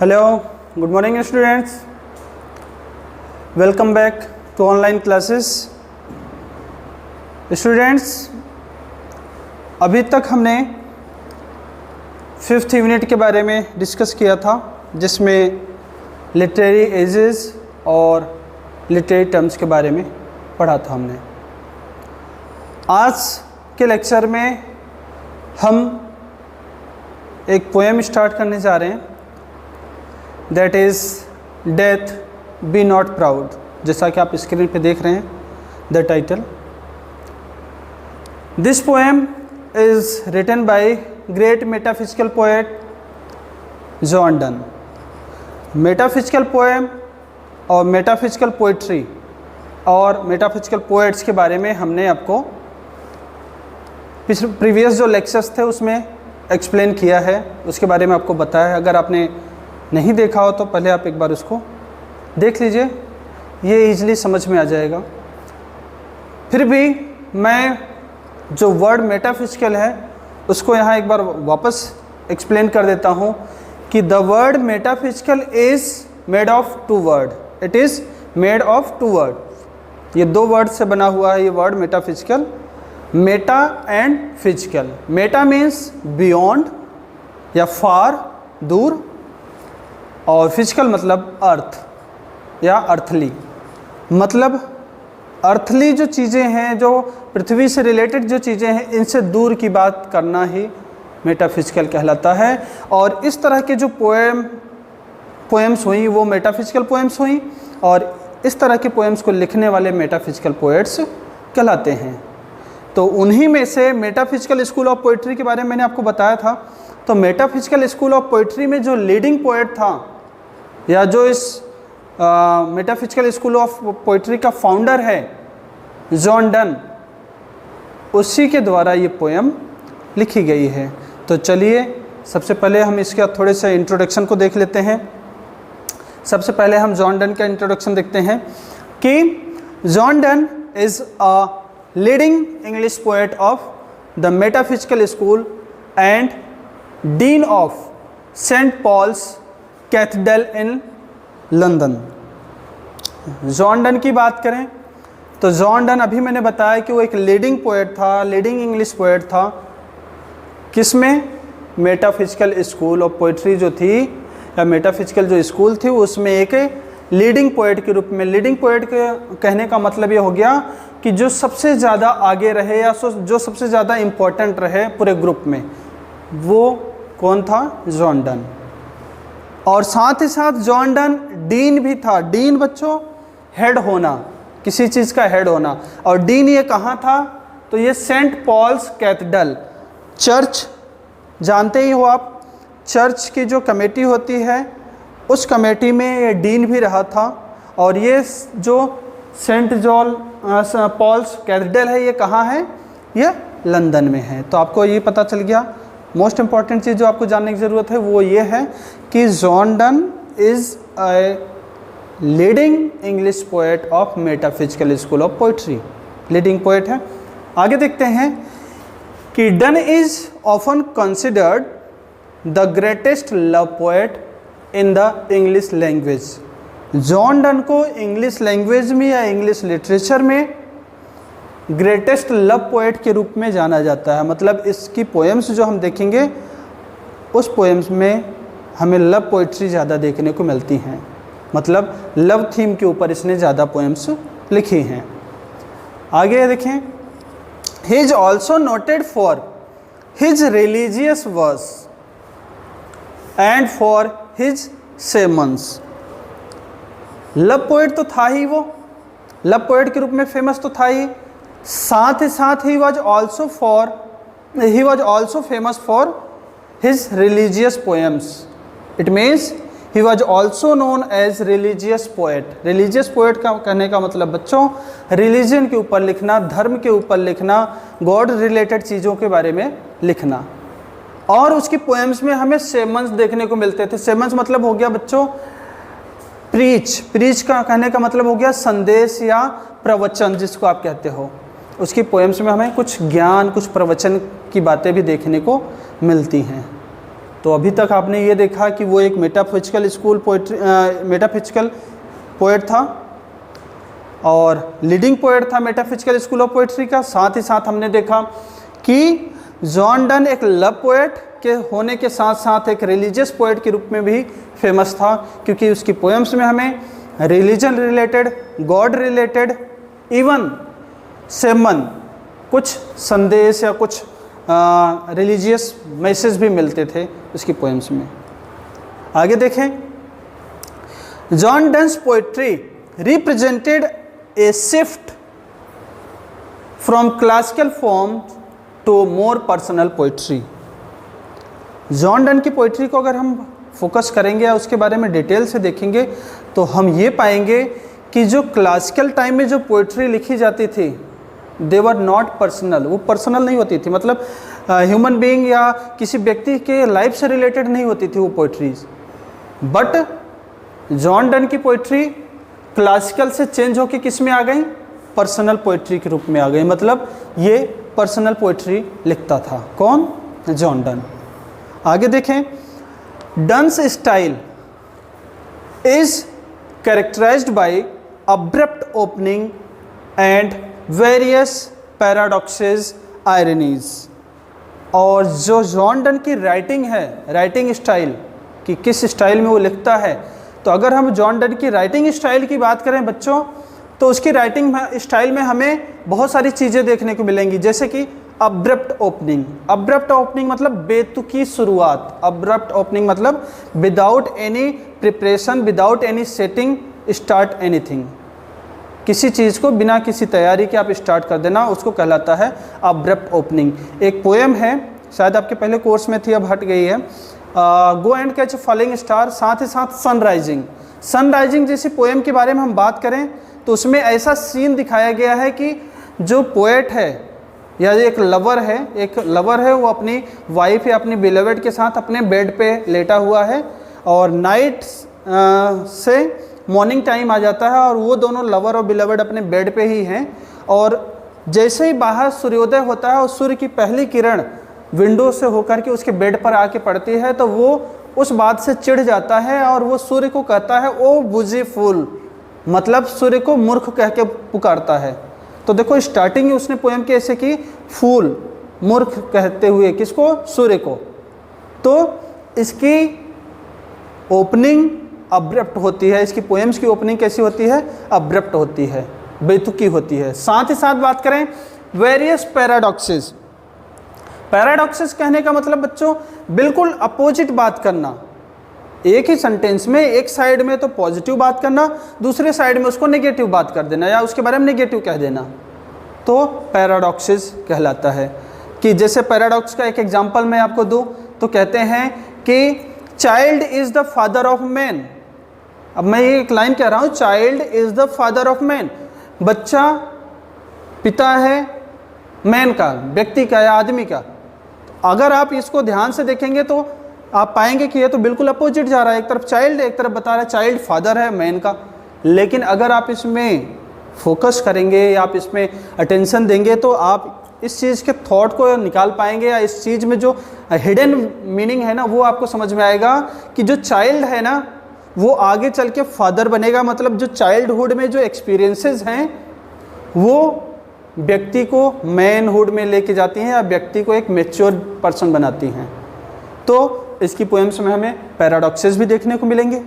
Hello, good morning students. Welcome back to online classes. Students, अभी तक हमने 5th unit के बारे में डिस्कस किया था, जिसमें लिटरेरी एजेस और लिटरेरी टर्म्स के बारे में पढ़ा था हमने। आज के लेक्चर में हम एक पोएम स्टार्ट करने जा रहे हैं, that is death be not proud. जैसा कि आप स्क्रीन पे देख रहे हैं the title. This poem is written by great metaphysical poet John Donne. Metaphysical poem और मेटाफिजिकल पोइट्री और मेटाफिजिकल पोएट्स के बारे में हमने आपको प्रीवियस जो लेक्चर्स थे उसमें एक्सप्लेन किया है, उसके बारे में आपको बताया है। अगर आपने नहीं देखा हो तो पहले आप एक बार उसको देख लीजिए, ये ईजिली समझ में आ जाएगा। फिर भी मैं जो वर्ड मेटाफिजिकल है उसको यहाँ एक बार वापस एक्सप्लेन कर देता हूँ कि the word metaphysical is made of two word. It is made of two word. ये दो वर्ड से बना हुआ है ये word metaphysical, meta and physical. Meta means beyond या फार, दूर, और फिजिकल मतलब अर्थ या अर्थली। मतलब अर्थली जो चीज़ें हैं, जो पृथ्वी से रिलेटेड जो चीज़ें हैं, इनसे दूर की बात करना ही मेटाफिजिकल कहलाता है। और इस तरह के जो पोएम्स हुई वो मेटाफिजिकल पोएम्स हुई, और इस तरह के पोएम्स को लिखने वाले मेटाफिजिकल पोएट्स कहलाते हैं। तो उन्हीं में से मेटाफिजिकल स्कूल ऑफ पोइट्री के बारे में मैंने आपको बताया था। तो मेटाफिजिकल स्कूल ऑफ पोइट्री में जो लीडिंग पोएट था, या जो इस मेटाफिजिकल स्कूल ऑफ पोइट्री का फाउंडर है जॉन डन, उसी के द्वारा ये पोएम लिखी गई है। तो चलिए सबसे पहले हम इसके थोड़े से इंट्रोडक्शन को देख लेते हैं। सबसे पहले हम जॉन डन का इंट्रोडक्शन देखते हैं कि John Donne is a leading English poet of the metaphysical school and dean of Saint Paul's cathedral in London. John Donne की बात करें तो जॉन डन, अभी मैंने बताया कि वो एक लीडिंग पोएट था, लीडिंग इंग्लिश पोएट था। किसमें? मेटाफिजिकल स्कूल ऑफ पोइट्री जो थी, या मेटाफिजिकल जो स्कूल थी, उसमें एक लीडिंग पोएट के रूप में। लीडिंग पोएट के कहने का मतलब ये हो गया कि जो सबसे ज़्यादा आगे रहे या जो सबसे ज़्यादा इम्पोर्टेंट रहे पूरे ग्रुप में, वो कौन था? John Donne. और साथ ही साथ जॉन डन डीन भी था। डीन बच्चों हेड होना, किसी चीज़ का हेड होना। और डीन ये कहाँ था? तो ये सेंट पॉल्स कैथेड्रल चर्च, जानते ही हो आप, चर्च की जो कमेटी होती है उस कमेटी में ये डीन भी रहा था। और ये जो सेंट जॉन पॉल्स कैथेड्रल है ये कहाँ है? ये लंदन में है। तो आपको ये पता चल गया। मोस्ट इम्पॉर्टेंट चीज़ जो आपको जानने की ज़रूरत है वो ये है कि John Donne is a leading English poet of metaphysical school of poetry. Leading poet है। आगे देखते हैं कि done is often considered the greatest love poet in the English language. John Donne को इंग्लिश लैंग्वेज में या इंग्लिश लिटरेचर में greatest love poet के रूप में जाना जाता है। मतलब इसकी पोएम्स जो हम देखेंगे उस पोएम्स में हमें लव पोइट्री ज़्यादा देखने को मिलती हैं। मतलब लव थीम के ऊपर इसने ज़्यादा पोएम्स लिखी हैं। आगे देखें, he is also noted for his religious verse and for his sermons. Love poet तो था ही, वो लव पोएट के रूप में फेमस तो था ही, साथ ही साथ he was also famous for his religious poems. It means he was also known as religious poet. Religious poet का कहने का मतलब बच्चों रिलीजन के ऊपर लिखना, धर्म के ऊपर लिखना, गॉड रिलेटेड चीज़ों के बारे में लिखना। और उसकी पोएम्स में हमें सेमन्स देखने को मिलते थे। सेमन्स मतलब हो गया बच्चों प्रीच का कहने का मतलब हो गया संदेश या प्रवचन, जिसको आप कहते हो। उसकी पोएम्स में हमें कुछ ज्ञान, कुछ प्रवचन की बातें भी देखने को मिलती हैं। तो अभी तक आपने ये देखा कि वो एक मेटाफिजिकल पोएट था और लीडिंग पोएट था मेटाफिजिकल स्कूल ऑफ पोएट्री का। साथ ही साथ हमने देखा कि जॉन डन एक लव पोएट के होने के साथ साथ एक रिलीजियस पोएट के रूप में भी फेमस था, क्योंकि उसकी पोएम्स में हमें religion related, God related, even semen कुछ संदेश या कुछ रिलीजियस मैसेज भी मिलते थे उसकी पोएम्स में। आगे देखें, John Donne's poetry represented a shift from classical form to more personal poetry. John Donne की पोएट्री को अगर हम फोकस करेंगे या उसके बारे में डिटेल से देखेंगे तो हम ये पाएंगे कि जो क्लासिकल टाइम में जो पोएट्री लिखी जाती थी दे वर नॉट पर्सनल, वो पर्सनल नहीं होती थी, मतलब ह्यूमन बीइंग या किसी व्यक्ति के लाइफ से रिलेटेड नहीं होती थी वो पोएट्रीज। बट जॉन डन की पोएट्री क्लासिकल से चेंज होकर किस में आ गई, पर्सनल पोएट्री के रूप में आ गई, मतलब ये पर्सनल पोएट्री लिखता था। कौन, जॉन डन। आगे देखें, Donne's style is characterised by abrupt opening and various paradoxes, ironies. और जो जॉन डन की राइटिंग है, राइटिंग स्टाइल कि किस स्टाइल में वो लिखता है, तो अगर हम जॉन डन की राइटिंग स्टाइल की बात करें बच्चों, तो उसकी राइटिंग स्टाइल में हमें बहुत सारी चीज़ें देखने को मिलेंगी, जैसे कि अब्रप्ट ओपनिंग। अब्रप्ट ओपनिंग मतलब बेतुकी शुरुआत, अब्रप्ट ओपनिंग मतलब without any preparation, without any setting, start anything. किसी चीज़ को बिना किसी तैयारी के आप स्टार्ट कर देना, उसको कहलाता है अब्रप्ट ओपनिंग। एक पोएम है, शायद आपके पहले कोर्स में थी, अब हट गई है, go and catch falling star, साथ ही साथ सनराइजिंग। सनराइजिंग जैसी पोएम के बारे में हम बात करें तो उसमें ऐसा सीन दिखाया गया है कि जो पोएट है या एक लवर है, वो अपनी वाइफ या अपनी बिलवेड के साथ अपने बेड पे लेटा हुआ है और नाइट से मॉर्निंग टाइम आ जाता है और वो दोनों लवर और बिलवेड अपने बेड पे ही हैं। और जैसे ही बाहर सूर्योदय होता है और सूर्य की पहली किरण विंडो से होकर के उसके बेड पर आके पड़ती है, तो वो उस बात से चिढ़ जाता है और वो सूर्य को कहता है ओ बुझे फूल, मतलब सूर्य को मूर्ख कह के पुकारता है। तो देखो स्टार्टिंग उसने पोएम की ऐसे की, फूल, मूर्ख कहते हुए किसको, सूर्य को। तो इसकी ओपनिंग अब्रप्ट होती है, इसकी पोएम्स की ओपनिंग कैसी होती है, अब्रप्ट होती है, बेतुकी होती है। साथ ही साथ बात करें वेरियस पैराडॉक्सेस। पैराडॉक्सेस कहने का मतलब बच्चों बिल्कुल अपोजिट बात करना, एक ही सेंटेंस में एक साइड में तो पॉजिटिव बात करना, दूसरे साइड में उसको नेगेटिव बात कर देना या उसके बारे में नेगेटिव कह देना, तो पैराडॉक्सेस कहलाता है। कि जैसे पैराडॉक्स का एक एग्जांपल मैं आपको दूं तो कहते हैं कि child is the father of man. अब मैं ये एक लाइन कह रहा हूँ, child is the father of man, बच्चा पिता है मैन का, व्यक्ति का या आदमी का। अगर आप इसको ध्यान से देखेंगे तो आप पाएंगे कि ये तो बिल्कुल अपोजिट जा रहा है, एक तरफ चाइल्ड, एक तरफ बता रहा है चाइल्ड फादर है मैन का। लेकिन अगर आप इसमें फोकस करेंगे या आप इसमें अटेंशन देंगे तो आप इस चीज़ के थॉट को निकाल पाएंगे या इस चीज़ में जो हिडन मीनिंग है ना वो आपको समझ में आएगा कि जो चाइल्ड है ना वो आगे चल के फादर बनेगा। मतलब जो चाइल्डहुड में जो एक्सपीरियंसेस हैं वो व्यक्ति को मैनहुड में लेके जाती हैं या व्यक्ति को एक मैच्योर पर्सन बनाती हैं। तो इसकी पोएम्स में हमें पैराडॉक्सेस भी देखने को मिलेंगे।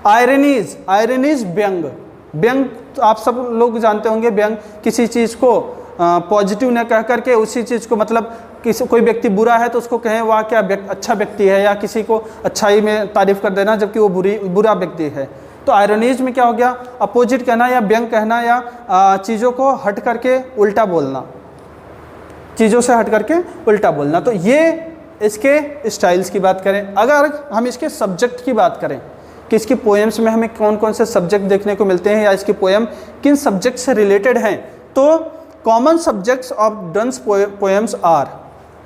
आयरनीज, आयरनीज व्यंग, व्यंग तो आप सब लोग जानते होंगे, व्यंग किसी चीज़ को पॉजिटिव न कह करके उसी चीज़ को, मतलब किसी कोई व्यक्ति बुरा है तो उसको कहें वाह क्या अच्छा व्यक्ति है, या किसी को अच्छाई में तारीफ कर देना जबकि वो बुरा व्यक्ति है। तो आयरनीज में क्या हो गया, अपोजिट कहना या व्यंग कहना या चीज़ों को हट करके उल्टा बोलना, चीज़ों से हट करके उल्टा बोलना। तो ये इसके स्टाइल्स की बात करें। अगर हम इसके सब्जेक्ट की बात करें कि इसकी पोएम्स में हमें कौन कौन से सब्जेक्ट देखने को मिलते हैं या इसकी पोएम किन सब्जेक्ट से रिलेटेड हैं, तो common subjects of Donne's poems are,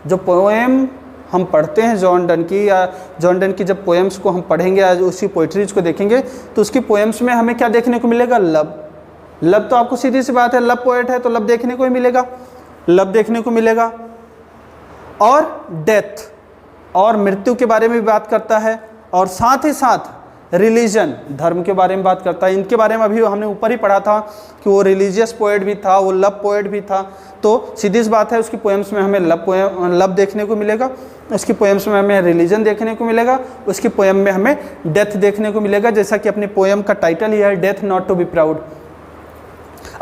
जो पोएम हम पढ़ते हैं जॉन डन की या जॉन डन की जब पोएम्स को हम पढ़ेंगे या उसकी पोइट्रीज को देखेंगे तो उसकी पोएम्स में हमें क्या देखने को मिलेगा, लव। लव तो आपको सीधी सी बात है, लव पोएट है तो लव देखने को ही मिलेगा, लव देखने को मिलेगा। और डेथ, और मृत्यु के बारे में भी बात करता है, और साथ ही साथ रिलीजन, धर्म के बारे में बात करता है। इनके बारे में अभी हमने ऊपर ही पढ़ा था कि वो रिलीजियस पोएट भी था, वो लव पोएट भी था। तो सीधी सी बात है, उसकी पोएम्स में हमें लव देखने को मिलेगा, उसकी पोएम्स में हमें रिलीजन देखने को मिलेगा, उसकी पोएम में हमें डेथ देखने को मिलेगा, जैसा कि अपनी पोएम का टाइटल ही है, death not to be proud.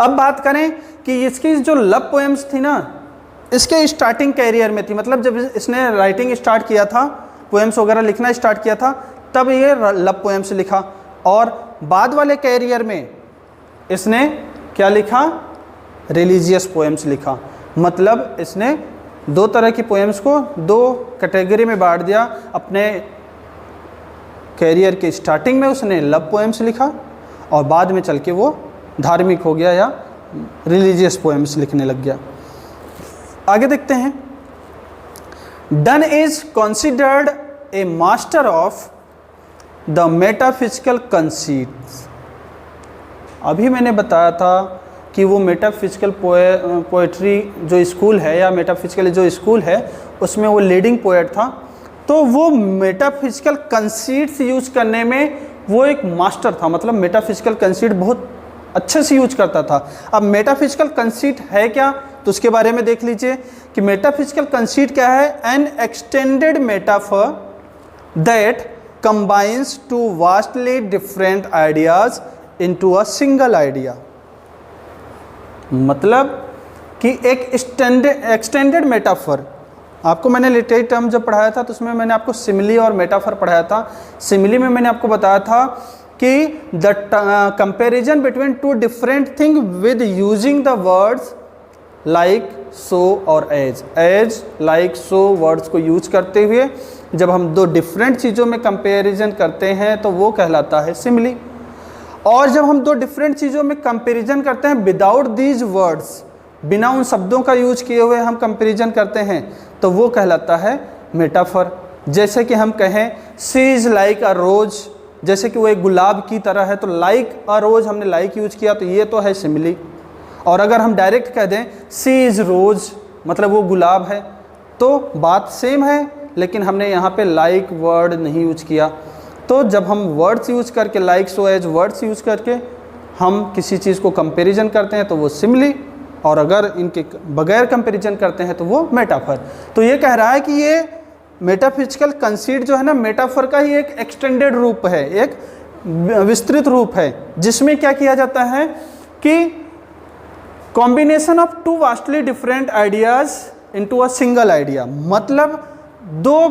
अब बात करें कि इसकी जो लव पोएम्स थी ना, इसके स्टार्टिंग कैरियर में थी, मतलब जब इसने राइटिंग स्टार्ट किया था, पोएम्स वगैरह लिखना स्टार्ट किया था, तब ये लव पोएम्स लिखा। और बाद वाले कैरियर में इसने क्या लिखा, रिलीजियस पोएम्स लिखा। मतलब इसने दो तरह की पोएम्स को दो कैटेगरी में बांट दिया। अपने कैरियर के स्टार्टिंग में उसने लव पोएम्स लिखा, और बाद में चल के वो धार्मिक हो गया या रिलीजियस पोएम्स लिखने लग गया। आगे देखते हैं। Done is considered a master of the metaphysical conceits. अभी मैंने बताया था कि वो मेटाफिजिकल पोएट्री जो स्कूल है या मेटाफिजिकल जो स्कूल है उसमें वो लीडिंग पोएट था। तो वो मेटाफिजिकल कंसीट्स यूज करने में वो एक मास्टर था, मतलब मेटाफिजिकल कंसीट बहुत अच्छे से यूज करता था। अब मेटाफिजिकल कंसीट है क्या, तो उसके बारे में देख लीजिए कि मेटाफिजिकल कंसीट क्या है। N extended metaphor that combines two vastly different ideas into a single idea। मतलब कि एक एक्सटेंडेड मेटाफर, आपको मैंने लिटरेरी टर्म जब पढ़ाया था तो उसमें मैंने आपको सिमिली और मेटाफर पढ़ाया था। सिमिली में मैंने आपको बताया था कि the comparison between two different thing with using the words like, so और एज, लाइक, सो वर्ड्स को यूज करते हुए जब हम दो डिफरेंट चीज़ों में कंपैरिजन करते हैं तो वो कहलाता है सिमिली। और जब हम दो डिफरेंट चीज़ों में कंपैरिजन करते हैं विदाउट दीज वर्ड्स, बिना उन शब्दों का यूज किए हुए हम कंपैरिजन करते हैं तो वो कहलाता है मेटाफर। जैसे कि हम कहें सी इज़ लाइक अ रोज, जैसे कि वो एक गुलाब की तरह है, तो लाइक अ रोज हमने लाइक यूज किया तो ये तो है सिमिली। और अगर हम डायरेक्ट कह दें सी इज़ रोज, मतलब वो गुलाब है, तो बात सेम है, लेकिन हमने यहाँ पे लाइक वर्ड नहीं यूज किया। तो जब हम वर्ड्स यूज करके लाइक, सो, एज वर्ड्स यूज करके हम किसी चीज़ को कंपैरिजन करते हैं तो वो सिमिली, और अगर इनके बगैर कंपैरिजन करते हैं तो वो मेटाफर। तो ये कह रहा है कि ये मेटाफिजिकल कंसीट जो है ना, मेटाफर का ही एक एक्सटेंडेड रूप है, एक विस्तृत रूप है, जिसमें क्या किया जाता है कि combination of two vastly different ideas into a single idea. मतलब दो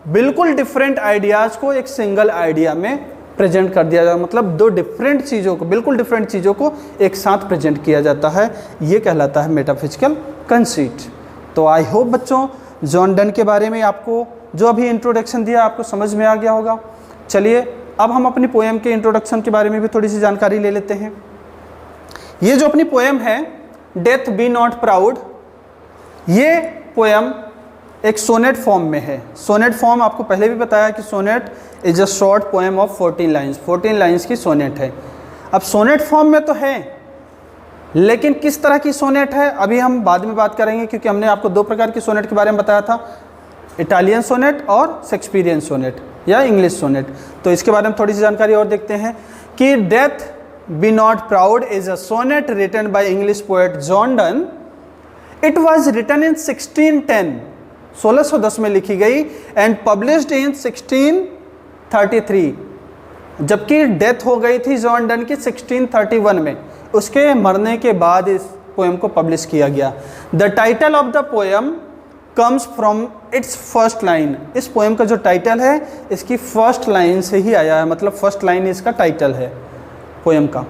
बिल्कुल डिफरेंट आइडियाज को एक सिंगल आइडिया में प्रेजेंट कर दिया जाता है। मतलब दो डिफरेंट चीज़ों को, बिल्कुल डिफरेंट चीज़ों को एक साथ प्रेजेंट किया जाता है, ये कहलाता है मेटाफिजिकल कंसीट। तो आई होप बच्चों जॉन डन के बारे में आपको जो अभी इंट्रोडक्शन दिया आपको समझ में आ गया होगा। चलिए अब हम अपनी पोएम के इंट्रोडक्शन के बारे में भी थोड़ी सी जानकारी ले लेते हैं। ये जो अपनी पोएम है डेथ बी नॉट प्राउड, ये पोएम एक सोनेट फॉर्म में है। सोनेट फॉर्म आपको पहले भी बताया कि sonnet is a short poem of 14 lines, 14 lines की सोनेट है। अब सोनेट फॉर्म में तो है, लेकिन किस तरह की सोनेट है अभी हम बाद में बात करेंगे, क्योंकि हमने आपको दो प्रकार की सोनेट के बारे में बताया था, इटालियन सोनेट और शेक्सपियरियन सोनेट या इंग्लिश सोनेट। तो इसके बारे में थोड़ी सी जानकारी और देखते हैं कि death be not proud is a sonnet written by English poet John Donne. It was written in 1610, 1610 में लिखी गई, एंड पब्लिश्ड इन 1633, जबकि डेथ हो गई थी जॉन डन की 1631 में। उसके मरने के बाद इस पोएम को पब्लिश किया गया। The title of the poem comes from its first line. इस पोएम का जो टाइटल है इसकी फर्स्ट लाइन से ही आया है, मतलब फर्स्ट लाइन इसका टाइटल है पोएम का।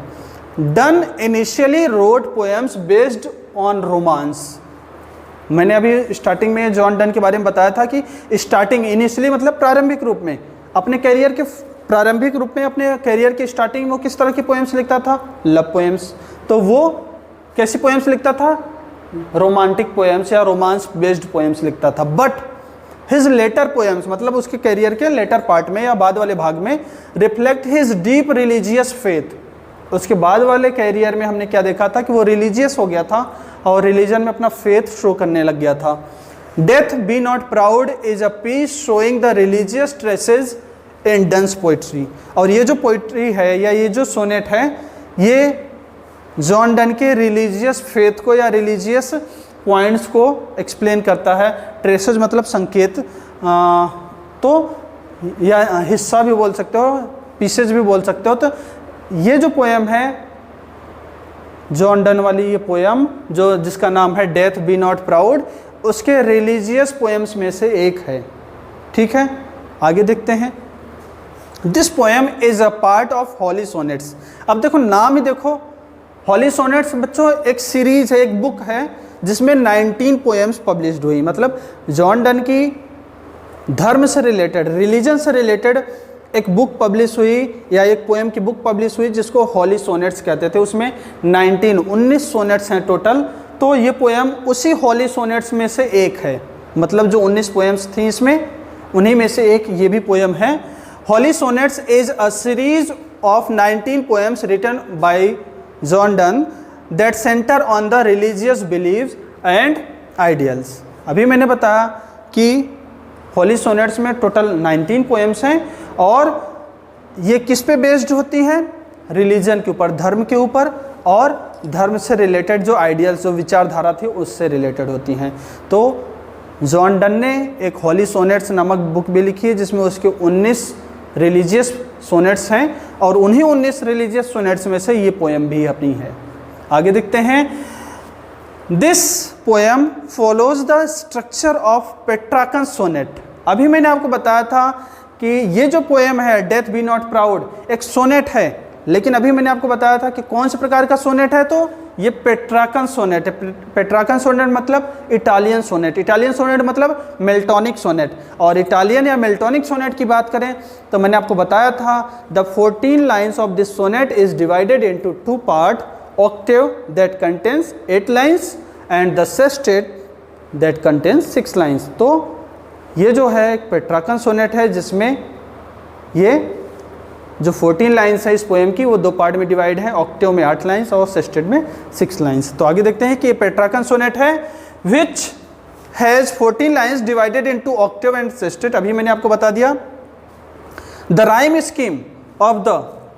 Donne initially wrote poems based on romance. मैंने अभी स्टार्टिंग में जॉन डन के बारे में बताया था कि स्टार्टिंग इनिशियली मतलब प्रारंभिक रूप में, अपने कैरियर के प्रारंभिक रूप में, अपने कैरियर के स्टार्टिंग में वो किस तरह की पोएम्स लिखता था, लव पोएम्स। तो वो कैसी पोएम्स लिखता था, रोमांटिक पोएम्स या रोमांस बेस्ड पोएम्स लिखता था। बट हिज लेटर पोएम्स, मतलब उसके कैरियर के लेटर पार्ट में या बाद वाले भाग में, reflect his deep religious faith. उसके बाद वाले कैरियर में हमने क्या देखा था कि वो रिलीजियस हो गया था और रिलीजन में अपना फेथ शो करने लग गया था। Death be not proud is a piece showing the religious traces in Donne's poetry. और ये जो पोइट्री है या ये जो सोनेट है, ये जॉन डन के रिलीजियस फेथ को या रिलीजियस पॉइंट्स को एक्सप्लेन करता है। ट्रेसेस मतलब संकेत, तो या हिस्सा भी बोल सकते हो, पीसेज भी बोल सकते हो। तो ये जो पोएम है जॉन डन वाली, ये पोएम जो जिसका नाम है डेथ बी नॉट प्राउड, उसके रिलीजियस पोएम्स में से एक है। ठीक है, आगे देखते हैं। This poem is a part of holy sonnets. अब देखो नाम ही देखो, हॉली सोनेट्स बच्चों एक सीरीज है, एक बुक है जिसमें 19 पोएम्स पब्लिश्ड हुई। मतलब जॉन डन की धर्म से रिलेटेड, रिलीजन से रिलेटेड एक बुक पब्लिश हुई या एक पोएम की बुक पब्लिश हुई जिसको हॉली सोनेट्स कहते थे। उसमें 19 सोनेट्स हैं टोटल। तो ये पोएम उसी हॉली सोनेट्स में से एक है। मतलब जो 19 पोएम्स थी इसमें, उन्हीं में से एक ये भी पोएम है। Holy sonnets is a series of 19 poems written by John Donne that centre on the religious beliefs and ideals. अभी मैंने बताया कि हॉली सोनेट्स में टोटल 19 पोएम्स हैं और ये किस पे बेस्ड होती हैं? रिलीजन के ऊपर, धर्म के ऊपर, और धर्म से रिलेटेड जो आइडियल्स, जो विचारधारा थी उससे रिलेटेड होती हैं। तो जॉन डन ने एक हॉली सोनेट्स नामक बुक भी लिखी है जिसमें उसके 19 रिलीजियस सोनेट्स हैं और उन्हीं 19 रिलीजियस सोनेट्स में से ये पोएम भी अपनी है। आगे देखते हैं। This poem follows the structure of Petrarchan sonnet. अभी मैंने आपको बताया था कि ये जो पोएम है डेथ बी नॉट प्राउड एक सोनेट है, लेकिन अभी मैंने आपको बताया था कि कौन से प्रकार का सोनेट है, तो ये पेट्रार्कन सोनेट है। पेट्रार्कन सोनेट मतलब इटालियन सोनेट, इटालियन सोनेट मतलब मेल्टोनिक सोनेट। और इटालियन या मेल्टोनिक सोनेट की बात करें तो मैंने आपको बताया था the 14 lines of this sonnet is divided into 2 part, octave that contains 8 lines and the sestet that contains 6 lines। तो ये जो है एक पेट्रार्कन सोनेट है जिसमें ये जो 14 लाइन्स है इस पोएम की वो 2 पार्ट में डिवाइड है, ऑक्टेव में 8 लाइन्स और सेस्टेट में 6 लाइन्स। तो आगे देखते हैं कि ये पेट्रार्कन सोनेट है which has 14 lines divided into Octave and sestet. अभी मैंने आपको बता दिया। The rhyme scheme of the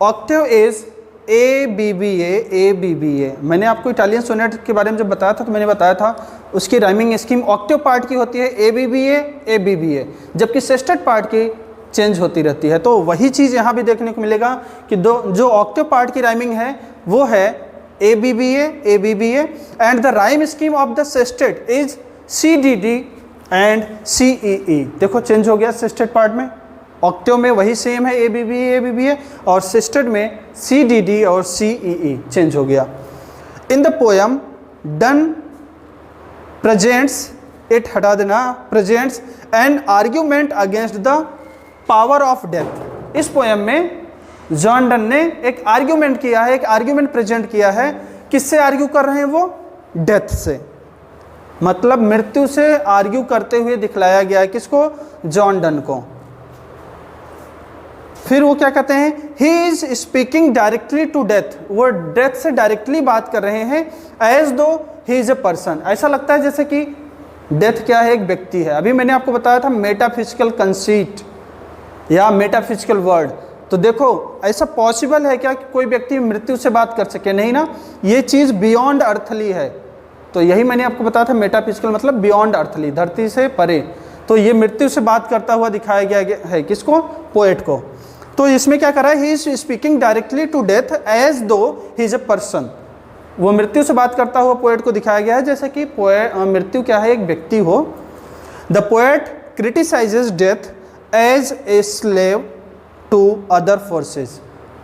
Octave is ABBA। मैंने आपको इटालियन सोनेट के बारे में जब बताया था तो मैंने बताया था उसकी राइमिंग स्कीम ऑक्टेव पार्ट की होती है ABBA, जबकि सेस्टेट पार्ट की चेंज होती रहती है। तो वही चीज़ यहाँ भी देखने को मिलेगा कि जो ऑक्टेव पार्ट की राइमिंग है वो है ABBA and the rhyme scheme of the sestet is CDD and CEE। देखो चेंज हो गया सेस्टेट पार्ट में, ऑक्टेव में वही सेम है ABBA और सेस्टेट में CDD और CEE चेंज हो गया। In the poem done presents, it हटा देना, presents an argument against the power of death. इस पोएम में जॉन डन ने एक आर्ग्यूमेंट किया है, एक आर्ग्यूमेंट प्रेजेंट किया है। किससे आर्ग्यू कर रहे हैं वो? डेथ से, मतलब मृत्यु से आर्ग्यू करते हुए दिखलाया गया है। किसको? जॉन डन को। फिर वो क्या कहते हैं? He is speaking directly to death. वो डेथ से डायरेक्टली बात कर रहे हैं as though he is a person. ऐसा लगता है जैसे कि डेथ क्या है? एक व्यक्ति है। अभी मैंने आपको बताया था मेटाफिजिकल कंसीट या मेटाफिजिकल वर्ड। तो देखो ऐसा पॉसिबल है क्या कि कोई व्यक्ति मृत्यु से बात कर सके? नहीं ना, ये चीज़ बियॉन्ड अर्थली है। तो यही मैंने आपको बताया था मेटाफिजिकल मतलब बियॉन्ड अर्थली, धरती से परे। तो ये मृत्यु से बात करता हुआ दिखाया गया है। किसको? पोएट को। तो इसमें क्या कर रहा है? He is speaking directly to death as though he is a person. वो मृत्यु से बात करता हुआ पोएट को दिखाया गया है जैसे कि मृत्यु क्या है? एक व्यक्ति हो। The poet criticises death as a slave to other forces.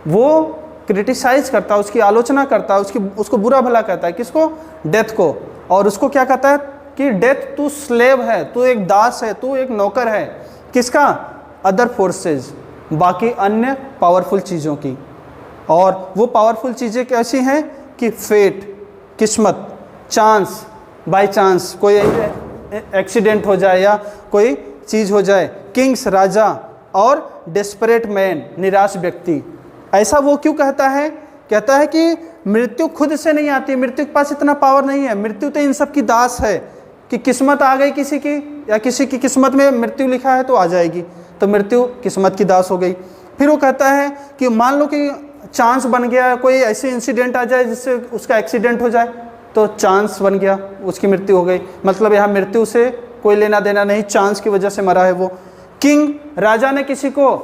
वो क्रिटिसाइज करता है, उसकी आलोचना करता है, उसको बुरा भला कहता है। किसको? डेथ को। और उसको क्या कहता है कि डेथ तू स्लेव है, तू एक दास है, तू एक नौकर है। किसका? अदर फोर्सेज, बाकी अन्य पावरफुल चीज़ों की। और वो पावरफुल चीज़ें कैसी हैं कि फेट, किस्मत, चांस, बाय चांस कोई एक्सीडेंट हो जाए या कोई चीज़ हो जाए, किंग्स, राजा, और डेस्परेट मैन, निराश व्यक्ति। ऐसा वो क्यों कहता है? कहता है कि मृत्यु खुद से नहीं आती, मृत्यु के पास इतना पावर नहीं है, मृत्यु तो इन सब की दास है। कि किस्मत आ गई किसी की, या किसी की किस्मत में मृत्यु लिखा है तो आ जाएगी, तो मृत्यु किस्मत की दास हो गई। फिर वो कहता है कि मान लो कि चांस बन गया, कोई ऐसे इंसिडेंट आ जाए जिससे उसका एक्सीडेंट हो जाए, तो चांस बन गया, उसकी मृत्यु हो गई। मतलब यहाँ मृत्यु से कोई लेना देना नहीं, चांस की वजह से मरा है वो। किंग, राजा ने किसी को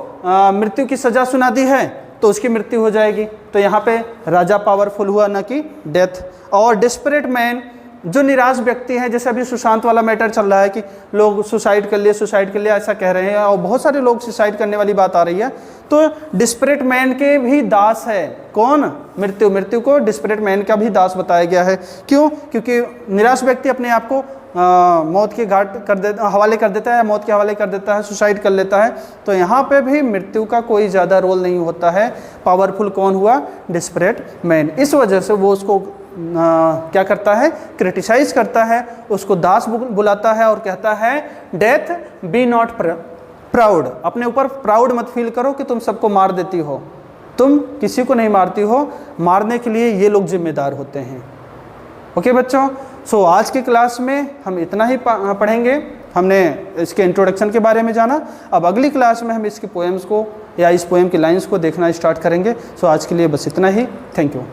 मृत्यु की सजा सुना दी है तो उसकी मृत्यु हो जाएगी, तो यहाँ पे राजा पावरफुल हुआ, ना कि डेथ। और डिस्परेट मैन, जो निराश व्यक्ति है, जैसे अभी सुशांत वाला मैटर चल रहा है कि लोग सुसाइड कर लिए ऐसा कह रहे हैं, और बहुत सारे लोग सुसाइड करने वाली बात आ रही है, तो डिस्परेट मैन के भी दास है कौन? मृत्यु। मृत्यु को डिस्परेट मैन का भी दास बताया गया है। क्यों? क्योंकि निराश व्यक्ति अपने आप को मौत के घाट हवाले कर देता है, मौत के हवाले कर देता है, सुसाइड कर लेता है। तो यहाँ पे भी मृत्यु का कोई ज़्यादा रोल नहीं होता है। पावरफुल कौन हुआ? Desperate man. इस वजह से वो उसको क्या करता है? क्रिटिसाइज करता है, उसको दास बुलाता है और कहता है डेथ बी नॉट प्राउड। अपने ऊपर प्राउड मत फील करो कि तुम सबको मार देती हो, तुम किसी को नहीं मारती हो, मारने के लिए ये लोग जिम्मेदार होते हैं। ओके बच्चों, सो आज की क्लास में हम इतना ही पढ़ेंगे। हमने इसके इंट्रोडक्शन के बारे में जाना। अब अगली क्लास में हम इसकी पोएम्स को या इस पोएम की लाइंस को देखना स्टार्ट करेंगे। सो आज के लिए बस इतना ही। Thank you.